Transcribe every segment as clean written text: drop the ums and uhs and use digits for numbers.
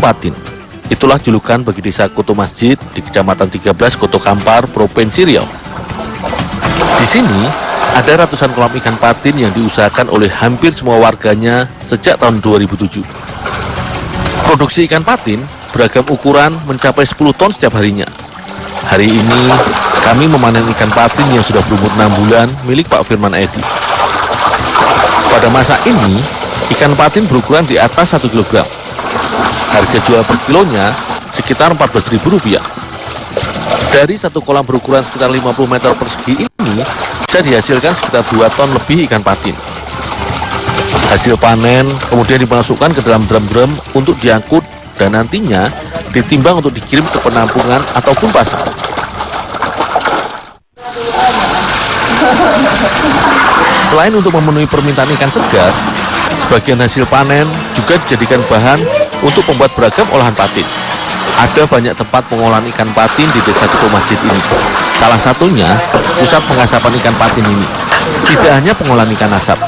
patin. Itulah julukan bagi desa Koto Masjid di Kecamatan 13 Koto Kampar, Provinsi Riau. Di sini ada ratusan kolam ikan patin yang diusahakan oleh hampir semua warganya sejak tahun 2007. Produksi ikan patin beragam ukuran mencapai 10 ton setiap harinya. Hari ini kami memanen ikan patin yang sudah berumur 6 bulan milik Pak Firman Edi. Pada masa ini, ikan patin berukuran di atas 1 kg. Harga jual per kilonya sekitar Rp14.000. Dari satu kolam berukuran sekitar 50 meter persegi ini bisa dihasilkan sekitar 2 ton lebih ikan patin. Hasil panen kemudian dimasukkan ke dalam drum-drum untuk diangkut dan nantinya ditimbang untuk dikirim ke penampungan ataupun pasar. Selain untuk memenuhi permintaan ikan segar, sebagian hasil panen juga dijadikan bahan untuk membuat beragam olahan patin. Ada banyak tempat pengolahan ikan patin di desa Koto Masjid ini. Salah satunya pusat pengasapan ikan patin ini. Tidak hanya pengolahan ikan asap,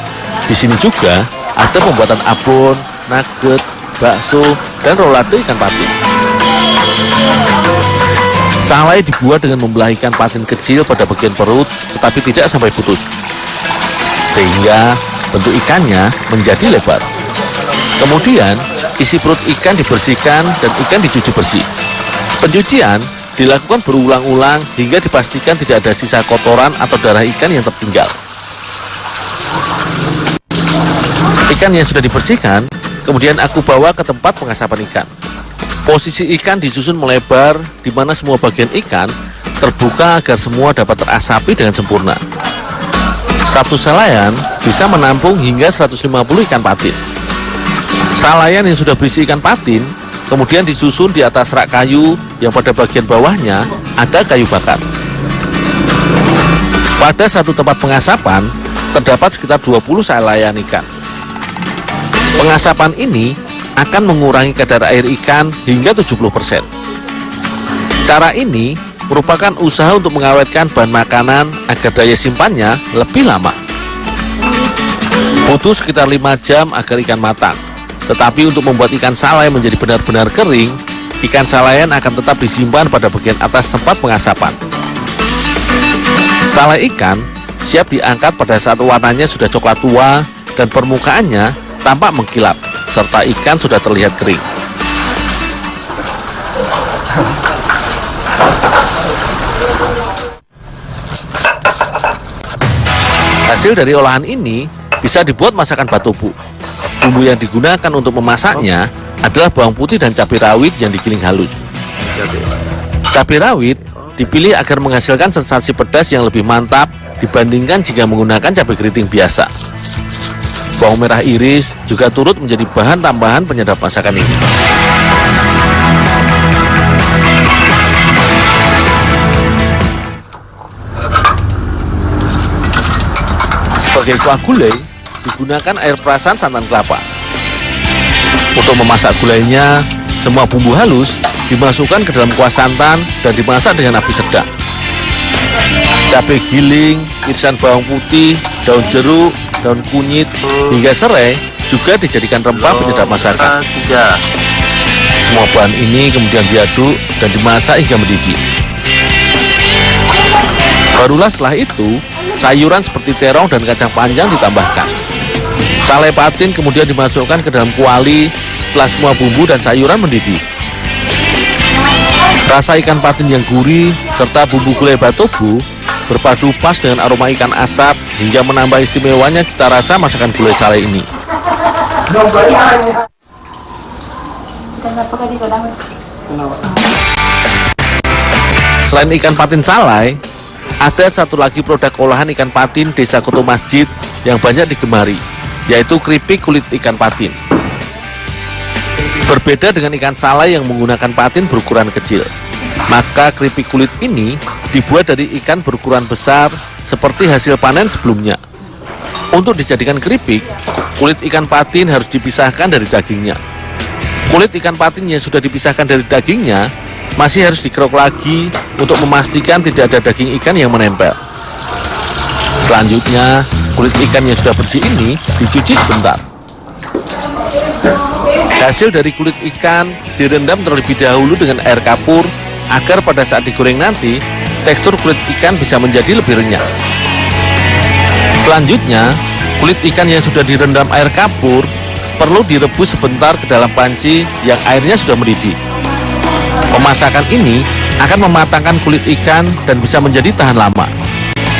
di sini juga ada pembuatan abon, nugget, bakso, dan rolade ikan patin. Salai dibuat dengan membelah ikan patin kecil pada bagian perut, tetapi tidak sampai putus, sehingga bentuk ikannya menjadi lebar. Kemudian isi perut ikan dibersihkan dan ikan dicuci bersih. Pencucian dilakukan berulang-ulang hingga dipastikan tidak ada sisa kotoran atau darah ikan yang tertinggal. Ikan yang sudah dibersihkan kemudian aku bawa ke tempat pengasapan ikan. Posisi ikan disusun melebar di mana semua bagian ikan terbuka agar semua dapat terasapi dengan sempurna. Satu salayan bisa menampung hingga 150 ikan patin. Salayan yang sudah berisi ikan patin kemudian disusun di atas rak kayu yang pada bagian bawahnya ada kayu bakar. Pada satu tempat pengasapan terdapat sekitar 20 salayan ikan. Pengasapan ini akan mengurangi kadar air ikan hingga 70%. Cara ini merupakan usaha untuk mengawetkan bahan makanan agar daya simpannya lebih lama. Butuh sekitar 5 jam agar ikan matang. Tetapi untuk membuat ikan salai menjadi benar-benar kering, ikan salayan akan tetap disimpan pada bagian atas tempat pengasapan. Salai ikan siap diangkat pada saat warnanya sudah coklat tua dan permukaannya tampak mengkilap, serta ikan sudah terlihat kering. Hasil dari olahan ini bisa dibuat masakan batobu. Bumbu yang digunakan untuk memasaknya adalah bawang putih dan cabai rawit yang digiling halus. Cabai rawit dipilih agar menghasilkan sensasi pedas yang lebih mantap dibandingkan jika menggunakan cabai keriting biasa. Bawang merah iris juga turut menjadi bahan tambahan penyedap masakan ini. Sebagai kuah gulai, digunakan air perasan santan kelapa. Untuk memasak gulainya, semua bumbu halus dimasukkan ke dalam kuah santan dan dimasak dengan api sedang. Cabai giling, irisan bawang putih, daun jeruk, daun kunyit, hingga serai juga dijadikan rempah penyedap masakan. Semua bahan ini kemudian diaduk dan dimasak hingga mendidih. Barulah setelah itu, sayuran seperti terong dan kacang panjang ditambahkan. Salai patin kemudian dimasukkan ke dalam kuali setelah semua bumbu dan sayuran mendidih. Rasa ikan patin yang gurih serta bumbu gulai batobu berpadu pas dengan aroma ikan asap hingga menambah istimewanya cita rasa masakan gulai salai ini. Selain ikan patin salai, ada satu lagi produk olahan ikan patin desa Koto Masjid yang banyak digemari, yaitu keripik kulit ikan patin. Berbeda dengan ikan salai yang menggunakan patin berukuran kecil, maka keripik kulit ini dibuat dari ikan berukuran besar seperti hasil panen sebelumnya. Untuk dijadikan keripik, kulit ikan patin harus dipisahkan dari dagingnya. Kulit ikan patin yang sudah dipisahkan dari dagingnya masih harus dikerok lagi untuk memastikan tidak ada daging ikan yang menempel. Selanjutnya, kulit ikan yang sudah bersih ini dicuci sebentar. Hasil dari kulit ikan direndam terlebih dahulu dengan air kapur agar pada saat digoreng nanti tekstur kulit ikan bisa menjadi lebih renyah. Selanjutnya, kulit ikan yang sudah direndam air kapur perlu direbus sebentar ke dalam panci yang airnya sudah mendidih. Pemasakan ini akan mematangkan kulit ikan dan bisa menjadi tahan lama.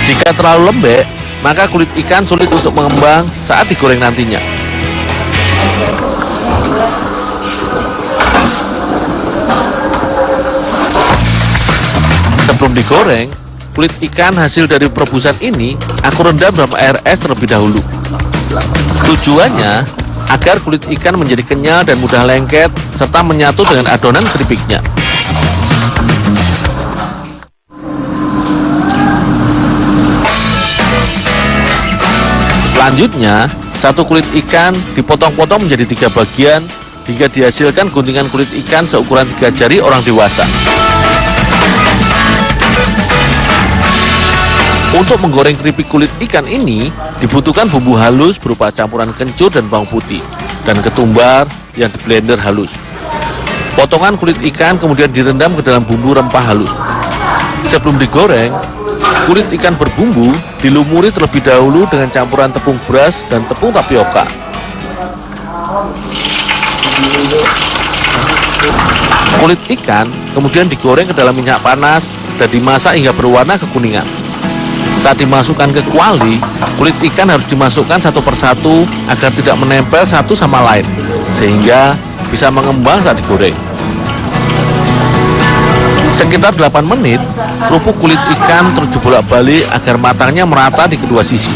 Jika terlalu lembek, maka kulit ikan sulit untuk mengembang saat digoreng nantinya. Sebelum digoreng, kulit ikan hasil dari perebusan ini aku rendam dalam air es terlebih dahulu. Tujuannya agar kulit ikan menjadi kenyal dan mudah lengket serta menyatu dengan adonan keripiknya. Selanjutnya, satu kulit ikan dipotong-potong menjadi 3 bagian hingga dihasilkan guntingan kulit ikan seukuran 3 jari orang dewasa. Untuk menggoreng keripik kulit ikan ini dibutuhkan bumbu halus berupa campuran kencur dan bawang putih dan ketumbar yang diblender halus. Potongan kulit ikan kemudian direndam ke dalam bumbu rempah halus. Sebelum digoreng, kulit ikan berbumbu dilumuri terlebih dahulu dengan campuran tepung beras dan tepung tapioka. Kulit ikan kemudian digoreng ke dalam minyak panas dan dimasak hingga berwarna kekuningan. Saat dimasukkan ke kuali, kulit ikan harus dimasukkan satu persatu agar tidak menempel satu sama lain, sehingga bisa mengembang saat digoreng. Sekitar 8 menit, kerupuk kulit ikan terus dibolak-balik agar matangnya merata di kedua sisi.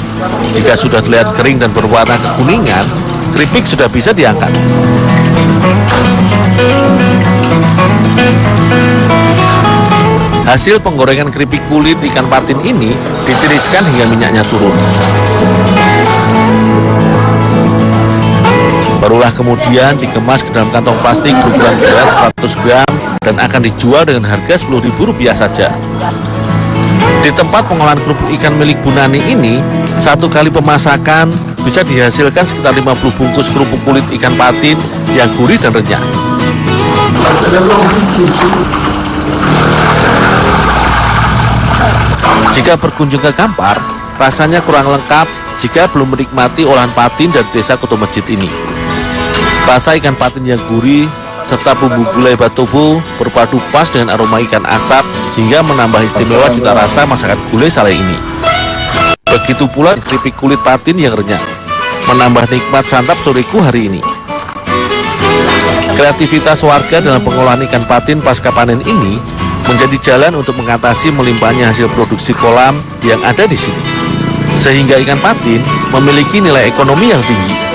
Jika sudah terlihat kering dan berwarna kekuningan, keripik sudah bisa diangkat. Hasil penggorengan keripik kulit ikan patin ini ditiriskan hingga minyaknya turun. Barulah kemudian dikemas ke dalam kantong plastik berukuran berat 100 gram dan akan dijual dengan harga Rp10.000 saja. Di tempat pengolahan kerupuk ikan milik Bu Nani ini, satu kali pemasakan bisa dihasilkan sekitar 50 bungkus kerupuk kulit ikan patin yang gurih dan renyah. Jika berkunjung ke Kampar, rasanya kurang lengkap jika belum menikmati olahan patin dari desa Koto Masjid ini. Rasa ikan patin yang gurih serta bumbu gulai batobo berpadu pas dengan aroma ikan asap hingga menambah istimewa cita rasa masakan gulai sale ini. Begitu pula keripik kulit patin yang renyah, menambah nikmat santap soreku hari ini. Kreativitas warga dalam pengolahan ikan patin pasca panen ini menjadi jalan untuk mengatasi melimpahnya hasil produksi kolam yang ada di sini. Sehingga ikan patin memiliki nilai ekonomi yang tinggi.